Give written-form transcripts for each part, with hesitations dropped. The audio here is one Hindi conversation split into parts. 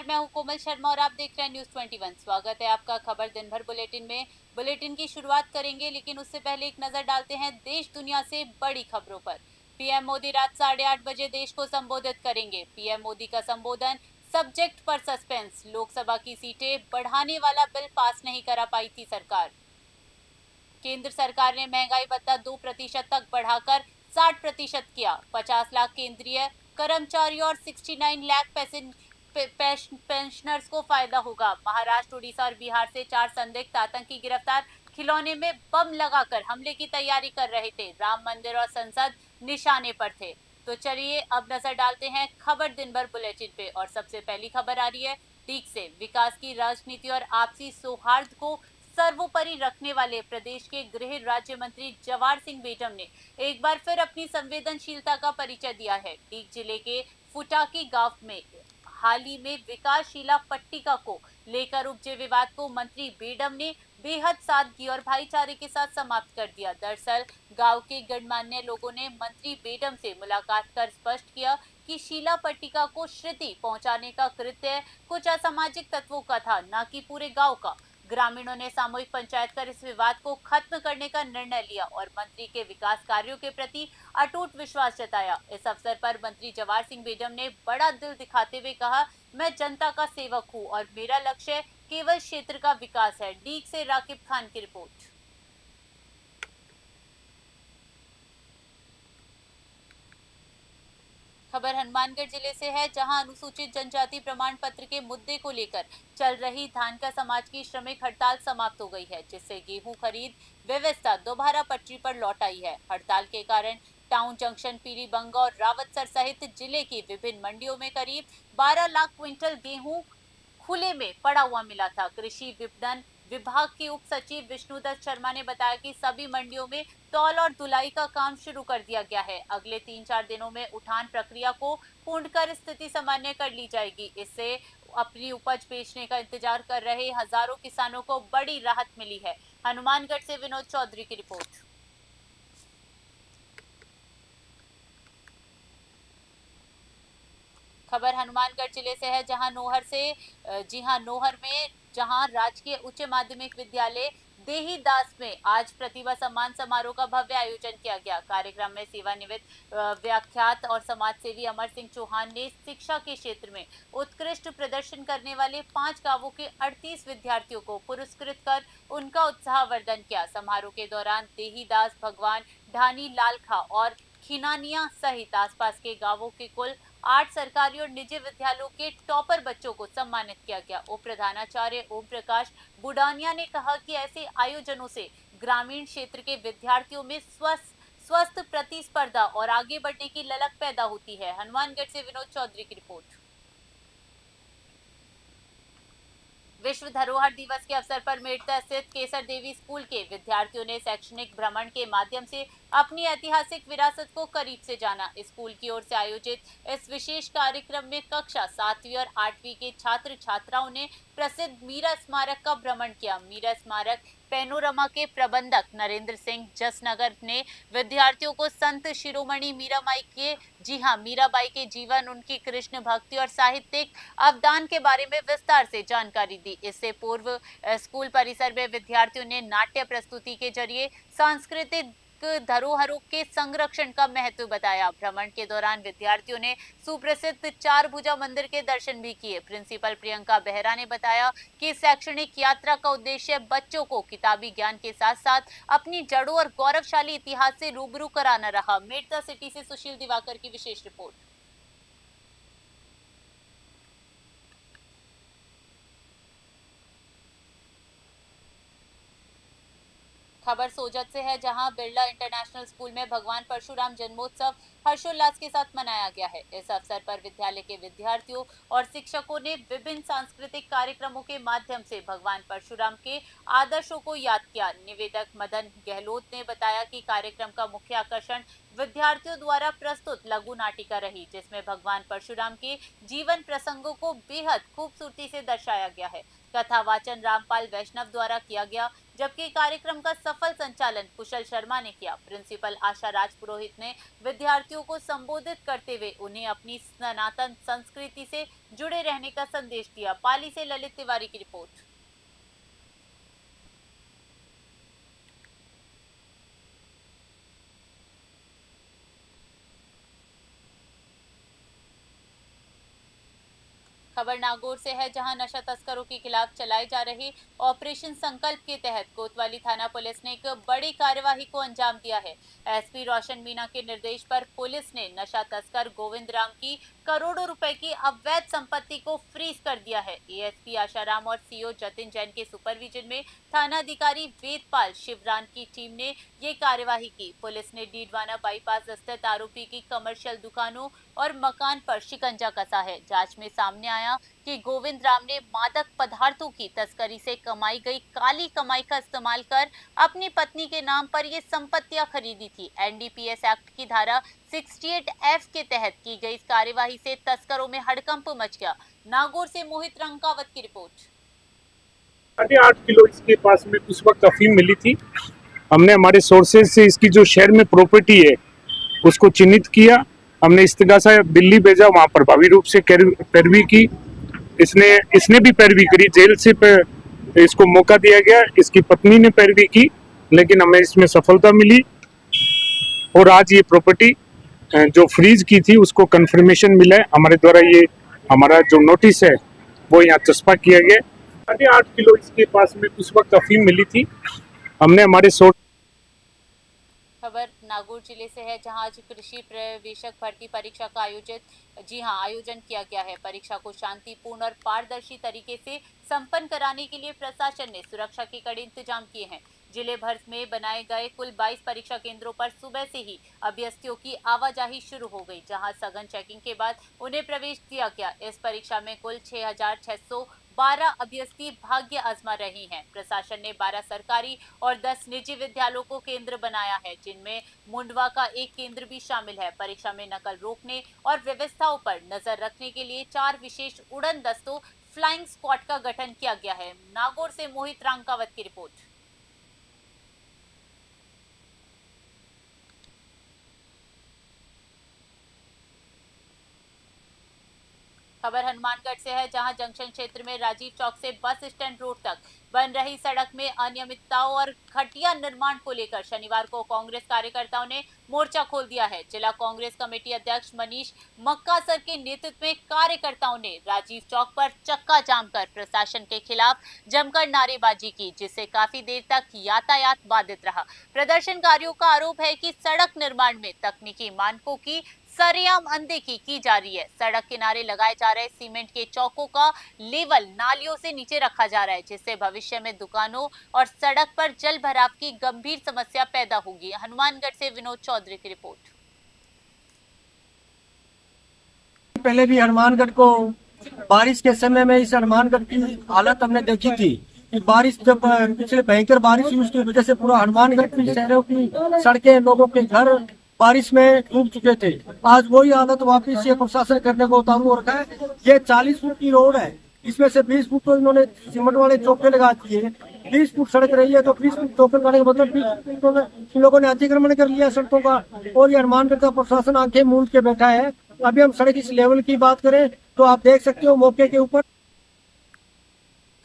मैं हूं कोमल शर्मा और आप देख रहे हैं न्यूज 21। स्वागत है आपका खबर दिन भर बुलेटिन में। बुलेटिन की शुरुआत करेंगे, लेकिन उससे पहले एक नजर डालते हैं देश दुनिया से बड़ी खबरों पर। पीएम मोदी रात 8:30 बजे देश को संबोधित करेंगे। पीएम मोदी का संबोधन, सब्जेक्ट पर सस्पेंस। लोकसभा की सीटें बढ़ाने वाला बिल पास नहीं करा पाई थी सरकार। केंद्र सरकार ने महंगाई भत्ता 2% तक बढ़ाकर 60% किया। 50 लाख केंद्रीय कर्मचारियों और 69 लाख पेंशनर्स को फायदा होगा। महाराष्ट्र, उड़ीसा और बिहार से 4 संदिग्ध आतंकी गिरफ्तार। खिलौने में बम लगाकर हमले की तैयारी कर रहे थे। राम मंदिर और संसद निशाने पर थे। तो चलिए अब नजर डालते हैं खबर दिन भर बुलेटिन पे, और सबसे पहली खबर आ रही है दीग से। विकास की राजनीति और आपसी सौहार्द को सर्वोपरि रखने वाले प्रदेश के गृह राज्य मंत्री जवार सिंह बेटम ने एक बार फिर अपनी संवेदनशीलता का परिचय दिया है। दीग जिले के फुटाकी गांव में हाल ही में विकासशीला पट्टिका को लेकर उपजे विवाद को मंत्री बेडम ने बेहद सादगी और भाईचारे के साथ समाप्त कर दिया। दरअसल गांव के गणमान्य लोगों ने मंत्री बेडम से मुलाकात कर स्पष्ट किया कि शीला पट्टिका को क्षति पहुंचाने का कृत्य कुछ असामाजिक तत्वों का था, न कि पूरे गांव का। ग्रामीणों ने सामूहिक पंचायत कर इस विवाद को खत्म करने का निर्णय लिया और मंत्री के विकास कार्यों के प्रति अटूट विश्वास जताया। इस अवसर पर मंत्री जवार सिंह बेडम ने बड़ा दिल दिखाते हुए कहा, मैं जनता का सेवक हूं और मेरा लक्ष्य केवल क्षेत्र का विकास है। डीग से राकिब खान की रिपोर्ट। खबर हनुमानगढ़ जिले से है, जहां अनुसूचित जनजाति प्रमाण पत्र के मुद्दे को लेकर चल रही धानका समाज की श्रमिक हड़ताल समाप्त हो गई है, जिससे गेहूं खरीद व्यवस्था दोबारा पटरी पर लौट आई है। हड़ताल के कारण टाउन जंक्शन, पीलीबंगा और रावतसर सहित जिले की विभिन्न मंडियों में करीब 12 लाख क्विंटल गेहूं खुले में पड़ा हुआ मिला था। कृषि विपणन विभाग के उप सचिव विष्णुदत्त शर्मा ने बताया कि सभी मंडियों में तौल और धुलाई का काम शुरू कर दिया गया है। अगले 3-4 दिनों में उठान प्रक्रिया को पूर्ण कर स्थिति सामान्य कर ली जाएगी। इससे अपनी उपज बेचने का इंतजार कर रहे हजारों किसानों को बड़ी राहत मिली है। हनुमानगढ़ से विनोद चौधरी की रिपोर्ट। खबर हनुमानगढ़ जिले से है, जहां नोहर से जी हां, नोहर में जहां राजकीय उच्च माध्यमिक विद्यालय देहीदास में आज प्रतिभा सम्मान समारोह का भव्य आयोजन किया गया। कार्यक्रम में सेवानिवृत्त व्याख्यात और समाज सेवी अमर सिंह चौहान ने शिक्षा के क्षेत्र में उत्कृष्ट प्रदर्शन करने वाले 5 गांवों के 38 विद्यार्थियों को पुरस्कृत कर उनका उत्साहवर्धन किया। समारोह के दौरान देहीदास, भगवान, ढानी, लालखा और खिनानिया सहित आसपास के गांवों के कुल 8 सरकारी और निजी विद्यालयों के टॉपर बच्चों को सम्मानित किया गया। उप प्रधानाचार्य ओम प्रकाश बुडानिया ने कहा कि ऐसे आयोजनों से ग्रामीण क्षेत्र के विद्यार्थियों में स्वस्थ प्रतिस्पर्धा और आगे बढ़ने की ललक पैदा होती है। हनुमानगढ़ से विनोद चौधरी की रिपोर्ट। विश्व धरोहर दिवस के अवसर पर मेड़ता स्थित केसर देवी स्कूल के विद्यार्थियों ने शैक्षणिक भ्रमण के माध्यम से अपनी ऐतिहासिक विरासत को करीब से जाना। स्कूल की ओर से आयोजित इस विशेष कार्यक्रम में कक्षा 7वीं और 8वीं के छात्र छात्राओं ने प्रसिद्ध मीरा स्मारक का भ्रमण किया। मीरा स्मारक पैनोरमा के प्रबंधक नरेंद्र सिंह जसनगर ने विद्यार्थियों को संत शिरोमणि मीराबाई के मीराबाई के जीवन, उनकी कृष्ण भक्ति और साहित्यिक अवदान के बारे में विस्तार से जानकारी दी। इससे पूर्व स्कूल परिसर में विद्यार्थियों ने नाट्य प्रस्तुति के जरिए सांस्कृतिक धरोहरों के संरक्षण का महत्व बताया। भ्रमण के दौरान विद्यार्थियों ने सुप्रसिद्ध चार भुजा मंदिर के दर्शन भी किए। प्रिंसिपल प्रियंका बेहरा ने बताया कि शैक्षणिक यात्रा का उद्देश्य बच्चों को किताबी ज्ञान के साथ साथ अपनी जड़ों और गौरवशाली इतिहास से रूबरू कराना रहा। मेड़ता सिटी से सुशील दिवाकर की विशेष रिपोर्ट। खबर सोजत से है, जहां बिरला इंटरनेशनल स्कूल में भगवान परशुराम जन्मोत्सव हर्षोल्लास के साथ मनाया गया है। इस अवसर पर विद्यालय के विद्यार्थियों और शिक्षकों ने विभिन्न सांस्कृतिक कार्यक्रमों के माध्यम से भगवान परशुराम के आदर्शों को याद किया। निवेदक मदन गहलोत ने बताया कि कार्यक्रम का मुख्य आकर्षण विद्यार्थियों द्वारा प्रस्तुत लघु नाटिका रही, जिसमें भगवान परशुराम के जीवन प्रसंगों को बेहद खूबसूरती से दर्शाया गया है। कथा वाचन रामपाल वैष्णव द्वारा किया गया। जबकि कार्यक्रम का सफल संचालन कुशल शर्मा ने किया। प्रिंसिपल आशा राजपुरोहित ने विद्यार्थियों को संबोधित करते हुए उन्हें अपनी सनातन संस्कृति से जुड़े रहने का संदेश दिया। पाली से ललित तिवारी की रिपोर्ट। खबर नागौर से है, जहां नशा तस्करों के खिलाफ चलाए जा रहे ऑपरेशन संकल्प के तहत कोतवाली थाना पुलिस ने एक बड़ी कार्यवाही को अंजाम दिया है। एसपी रोशन मीना के निर्देश पर पुलिस ने नशा तस्कर गोविंद राम की करोड़ों रुपए की अवैध संपत्ति को फ्रीज कर दिया है। एएसपी आशाराम और सीओ जतिन जैन के सुपरविजन में थाना अधिकारी वेदपाल शिवरान की टीम ने ये कार्यवाही की। पुलिस ने डीडवाना बाईपास स्थित आरोपी की कमर्शियल दुकानों और मकान पर शिकंजा कसा है। जांच में सामने आया कि गोविंद राम ने मादक पदार्थों की तस्करी से कमाई गई काली कमाई का इस्तेमाल कर अपनी पत्नी के नाम पर ये संपत्तियां खरीदी थी। एनडीपीएस एक्ट की धारा 68F के तहत की गई इस कार्यवाही से तस्करों में हड़कंप मच गया। नागौर से मोहित रंकावत की रिपोर्ट। 8.5 किलो इसके पास में उस वक्त अफीम मिली थी। हमने हमारे सोर्सेज से इसकी जो शहर में प्रॉपर्टी है उसको चिन्हित किया। हमने इस्तिगासा दिल्ली भेजा, वहां प्रभावी रूप से पैरवी की। इसने भी पैरवी करी, जेल से इसको मौका दिया गया। इसकी पत्नी ने पैरवी की, लेकिन हमें इसमें सफलता मिली और आज ये प्रॉपर्टी जो फ्रीज की थी उसको कंफर्मेशन मिला है। हमारे द्वारा ये हमारा जो नोटिस है वो यहाँ चस्पा किया गया। 8.5 किलो इसके पास में उस वक्त अफीम मिली थी। हमने हमारे सोर्स। खबर नागौर जिले से है, जहां आज कृषि प्रवेशक भर्ती परीक्षा का आयोजन किया गया है। परीक्षा को शांतिपूर्ण और पारदर्शी तरीके से संपन्न कराने के लिए प्रशासन ने सुरक्षा के कड़े इंतजाम किए हैं। जिले भर में बनाए गए कुल 22 परीक्षा केंद्रों पर सुबह से ही अभ्यर्थियों की आवाजाही शुरू हो गई, जहां सघन चेकिंग के बाद उन्हें प्रवेश दिया गया। इस परीक्षा में कुल 6,612 अभ्यर्थी भाग्य आजमा रही हैं। प्रशासन ने 12 सरकारी और 10 निजी विद्यालयों को केंद्र बनाया है, जिनमें मुंडवा का एक केंद्र भी शामिल है। परीक्षा में नकल रोकने और व्यवस्थाओं पर नजर रखने के लिए 4 विशेष उड़न दस्तों फ्लाइंग स्क्वाड का गठन किया गया है। नागौर से मोहित रांकावत की रिपोर्ट। खबर हनुमानगढ़ से है, जहां जंक्शन क्षेत्र में राजीव चौक से बस स्टैंड रोड तक बन रही सड़क में अनियमितताओं और घटिया निर्माण को लेकर शनिवार को कांग्रेस कार्यकर्ताओं ने मोर्चा खोल दिया है। जिला कांग्रेस कमेटी अध्यक्ष मनीष मक्कासर के नेतृत्व में कार्यकर्ताओं ने राजीव चौक पर चक्का जाम कर प्रशासन के खिलाफ जमकर नारेबाजी की, जिससे काफी देर तक यातायात बाधित रहा। प्रदर्शनकारियों का आरोप है कि सड़क निर्माण में तकनीकी मानकों की सरेआम अनदेखी की जा रही है। सड़क किनारे लगाए जा रहे सीमेंट के चौकों का लेवल नालियों से नीचे रखा जा रहा है, जिससे भविष्य में दुकानों और सड़क पर जल भराव की गंभीर समस्या पैदा होगी। हनुमानगढ़ से विनोद चौधरी की रिपोर्ट। पहले भी हनुमानगढ़ को बारिश के समय में इस हनुमानगढ़ की हालत हमने देखी थी कि बारिश जब पिछले भयंकर बारिश हुई उसकी वजह से पूरा हनुमानगढ़ की शहरों की सड़कें, लोगों के घर बारिश में डूब चुके थे। आज वही हालत वापिस से प्रशासन करने को उतारू हो रखा है। ये 40 फुट की रोड है, इसमें से 20 फुट तो इन्होंने सीमेंट वाले चौके लगा दिए। 20 फुट सड़क रही है तो 20 फुट चौके लगाने का मतलब 20 फुट इन लोगों ने अतिक्रमण कर लिया सड़कों का। और ये हनुमानगढ़ का प्रशासन आंखें मूंद के बैठा है। अभी हम सड़क इस लेवल की बात करें तो आप देख सकते हो मौके के ऊपर।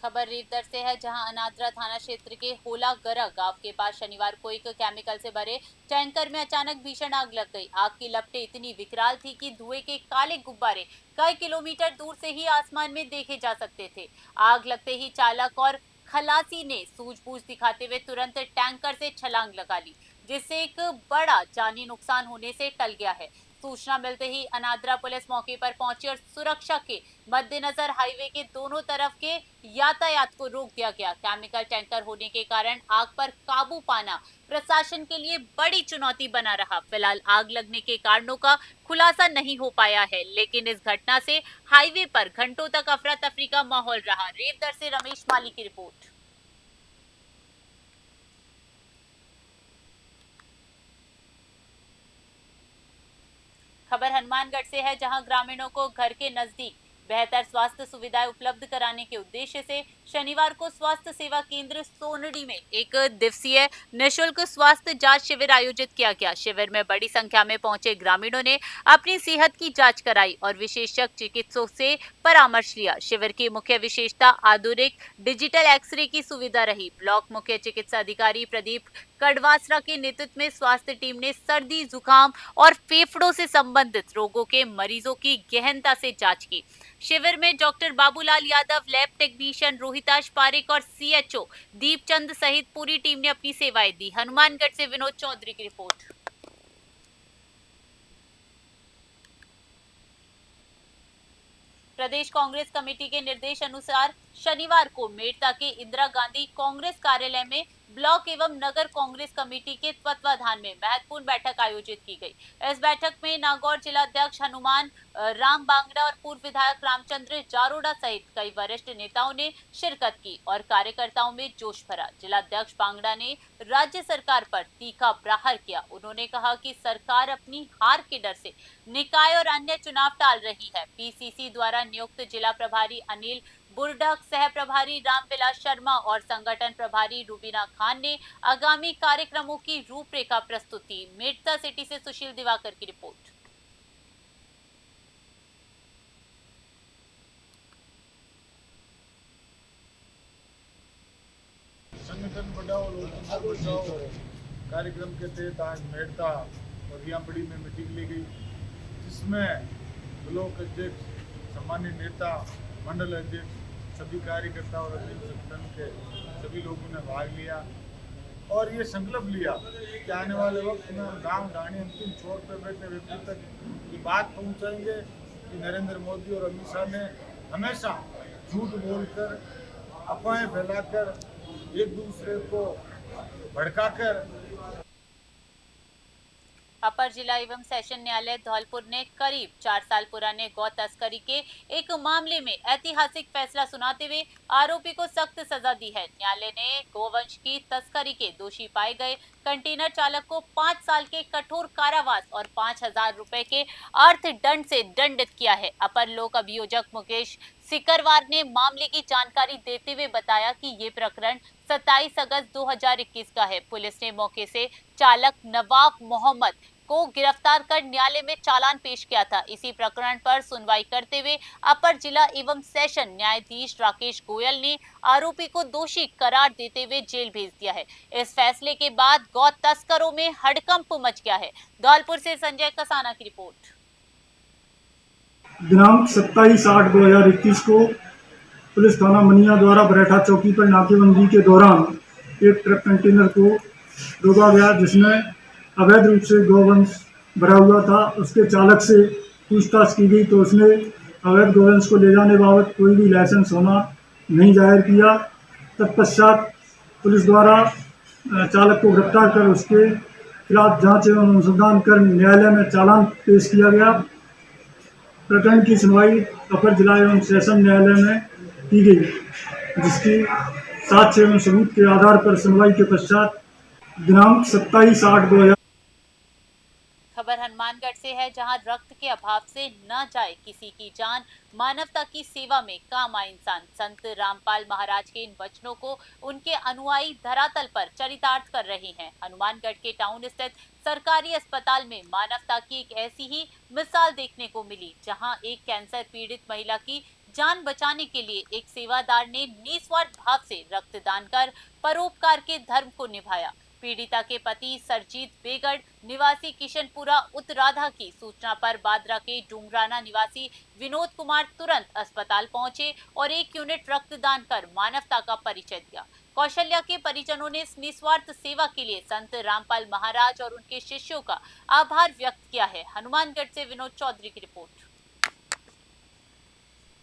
खबर रेवदर से है, जहां अनादरा थाना क्षेत्र के होलागरा गांव के पास शनिवार को एक केमिकल से भरे टैंकर में अचानक भीषण आग लग गई। आग की लपटें इतनी विकराल थी कि धुएं के काले गुब्बारे कई किलोमीटर दूर से ही आसमान में देखे जा सकते थे। आग लगते ही चालक और खलासी ने सूझबूझ दिखाते हुए तुरंत टैंकर से छलांग लगा ली, जिससे एक बड़ा जानी नुकसान होने से टल गया है। सूचना मिलते ही अनादरा पुलिस मौके पर पहुंची और सुरक्षा के मद्देनजर हाईवे के दोनों तरफ के यातायात को रोक दिया गया। केमिकल टैंकर होने के कारण आग पर काबू पाना प्रशासन के लिए बड़ी चुनौती बना रहा। फिलहाल आग लगने के कारणों का खुलासा नहीं हो पाया है, लेकिन इस घटना से हाईवे पर घंटों तक अफरा तफरी का माहौल रहा। रेवदर से रमेश माली की रिपोर्ट। खबर हनुमानगढ़ से है, जहां ग्रामीणों को घर के नजदीक बेहतर स्वास्थ्य सुविधाएं उपलब्ध कराने के उद्देश्य से शनिवार को स्वास्थ्य सेवा केंद्र सोनडी में एक दिवसीय निशुल्क स्वास्थ्य जांच शिविर आयोजित किया गया। शिविर में बड़ी संख्या में पहुंचे ग्रामीणों ने अपनी सेहत की जांच कराई और विशेषज्ञ चिकित्सकों से परामर्श लिया। शिविर की मुख्य विशेषता आधुनिक डिजिटल एक्सरे की सुविधा रही। ब्लॉक मुख्य चिकित्सा अधिकारी प्रदीप कड़वासरा के नेतृत्व में स्वास्थ्य टीम ने सर्दी, जुकाम और फेफड़ों से संबंधित रोगों के मरीजों की गहनता से जांच की। शिविर में doctor Babulal Yadav, lab technician Rohitash Pareek और सीएचओ दीपचंद सहित पूरी टीम ने अपनी सेवाएं दी। हनुमानगढ़ से विनोद चौधरी की रिपोर्ट। प्रदेश कांग्रेस कमेटी के निर्देश अनुसार शनिवार को मेड़ता के इंदिरा गांधी कांग्रेस कार्यालय में ब्लॉक एवं नगर कांग्रेस कमेटी के तत्वाधान में महत्वपूर्ण बैठक आयोजित की गई। इस बैठक में नागौर जिलाध्यक्ष हनुमान राम बांगड़ा और पूर्व विधायक रामचंद्र जारोड़ा सहित कई वरिष्ठ नेताओं ने शिरकत की और कार्यकर्ताओं में जोश भरा। जिलाध्यक्ष बांगड़ा ने राज्य सरकार पर तीखा प्रहार किया। उन्होंने कहा कि सरकार अपनी हार के डर से निकाय और अन्य चुनाव टाल रही है। पीसीसी द्वारा नियुक्त जिला प्रभारी अनिल बुर्डक, सह प्रभारी रामविलास शर्मा और संगठन प्रभारी रुबीना खान ने आगामी कार्यक्रमों की रूपरेखा प्रस्तुत की। मेड़ता सिटी से सुशील दिवाकर की रिपोर्ट। संगठन बढ़ाओ लोकतंत्र बचाओ कार्यक्रम के तहत आज मेड़ता और रियापड़ी में मीटिंग ली गई, जिसमें ब्लॉक अध्यक्ष, सामान्य नेता, मंडल अध्यक्ष, सभी कार्यकर्ता और अध्यक्ष संगठन के सभी लोगों ने भाग लिया और ये संकल्प लिया कि आने वाले वक्त में हम गाँव गाड़ी अंतिम छोर पर बैठे व्यक्ति तक ये बात पहुंचाएंगे कि नरेंद्र मोदी और अमित शाह ने हमेशा झूठ बोलकर, अफवाहें फैलाकर, एक दूसरे को भड़काकर। अपर जिला एवं सेशन न्यायालय धौलपुर ने करीब 4 साल पुराने गौ तस्करी के एक मामले में ऐतिहासिक फैसला सुनाते हुए आरोपी को सख्त सजा दी है। न्यायालय ने गोवंश की तस्करी के दोषी पाए गए कंटेनर चालक को 5 साल के कठोर कारावास और 5,000 रुपए के अर्थदंड से दंडित किया है। अपर लोक अभियोजक मुकेश सिकरवार ने मामले की जानकारी देते हुए बताया कि ये प्रकरण 27 अगस्त 2021 का है। पुलिस ने मौके से चालक नवाब मोहम्मद को गिरफ्तार कर न्यायालय में चालान पेश किया था। इसी प्रकरण पर सुनवाई करते हुए अपर जिला एवं सेशन न्यायाधीश राकेश गोयल ने आरोपी को दोषी करार देते हुए जेल भेज दिया है। इस फैसले के बाद गौ तस्करों में हड़कंप मच गया है। धौलपुर से संजय कसाना की रिपोर्ट। दिनांक 27/8/2021 को पुलिस थाना मनिया द्वारा बरेठा चौकी पर नाकेबंदी के दौरान एक ट्रक कंटेनर को रोका गया, जिसमें अवैध रूप से गोवंश भरा हुआ था। उसके चालक से पूछताछ की गई तो उसने अवैध गोवंश को ले जाने बाबत कोई भी लाइसेंस होना नहीं जाहिर किया। तत्पश्चात पुलिस द्वारा चालक को गिरफ्तार कर उसके खिलाफ जांच एवं अनुसंधान कर न्यायालय में चालान पेश किया गया। प्रकरण की सुनवाई अपर जिला एवं सेशन न्यायालय में की गई, जिसकी साक्ष्य एवं सबूत के आधार पर सुनवाई के पश्चात दिनांक 27/8/2021 खबर हनुमानगढ़ से है, जहां रक्त के अभाव से न जाए किसी की जान, मानवता की सेवा में काम आए इंसान। संत रामपाल महाराज के इन वचनों को उनके अनुयायी धरातल पर चरितार्थ कर रहे हैं। हनुमानगढ़ के टाउन स्थित सरकारी अस्पताल में मानवता की एक ऐसी ही मिसाल देखने को मिली, जहां एक कैंसर पीड़ित महिला की जान बचाने के लिए एक सेवादार ने निस्वार्थ भाव से रक्तदान कर परोपकार के धर्म को निभाया। पीड़िता के पति सरजीत बेगड़ निवासी किशनपुरा उत्तराधा की सूचना पर बादरा के डूंगराना निवासी विनोद कुमार तुरंत अस्पताल पहुंचे और 1 यूनिट रक्तदान कर मानवता का परिचय दिया। कौशल्या के परिजनों ने इस निस्वार्थ सेवा के लिए संत रामपाल महाराज और उनके शिष्यों का आभार व्यक्त किया है। हनुमानगढ़ से विनोद चौधरी की रिपोर्ट।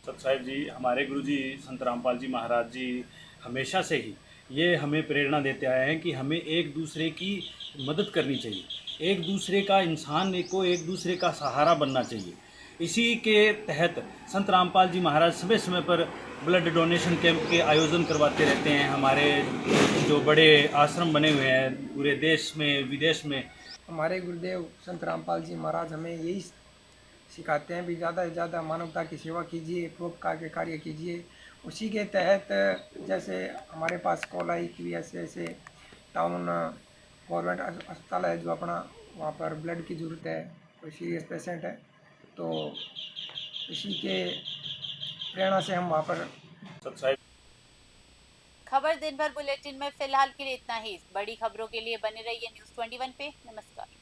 सत साहिब जी, हमारे गुरु जी संत रामपाल जी महाराज जी हमेशा से ही ये हमें प्रेरणा देते आए हैं कि हमें एक दूसरे की मदद करनी चाहिए, एक दूसरे का इंसान को एक दूसरे का सहारा बनना चाहिए। इसी के तहत संत रामपाल जी महाराज समय समय पर ब्लड डोनेशन कैंप के आयोजन करवाते रहते हैं। हमारे जो बड़े आश्रम बने हुए हैं पूरे देश में विदेश में, हमारे गुरुदेव संत रामपाल जी महाराज हमें यही सिखाते हैं भी ज़्यादा से ज़्यादा मानवता की सेवा कीजिए, परोपकार के कार्य कीजिए उसी के तहत जैसे हमारे पास कॉल आई कि ऐसे ऐसे टाउन गवर्नमेंट अस्पताल है जो अपना, वहाँ पर ब्लड की ज़रूरत है, कोई सीरियस पेशेंट है, तो इसी के प्रेरणा से हम वहाँ पर खबर दिन भर बुलेटिन में फिलहाल के लिए इतना ही। बड़ी खबरों के लिए बने रहिए News 21 पे। नमस्कार।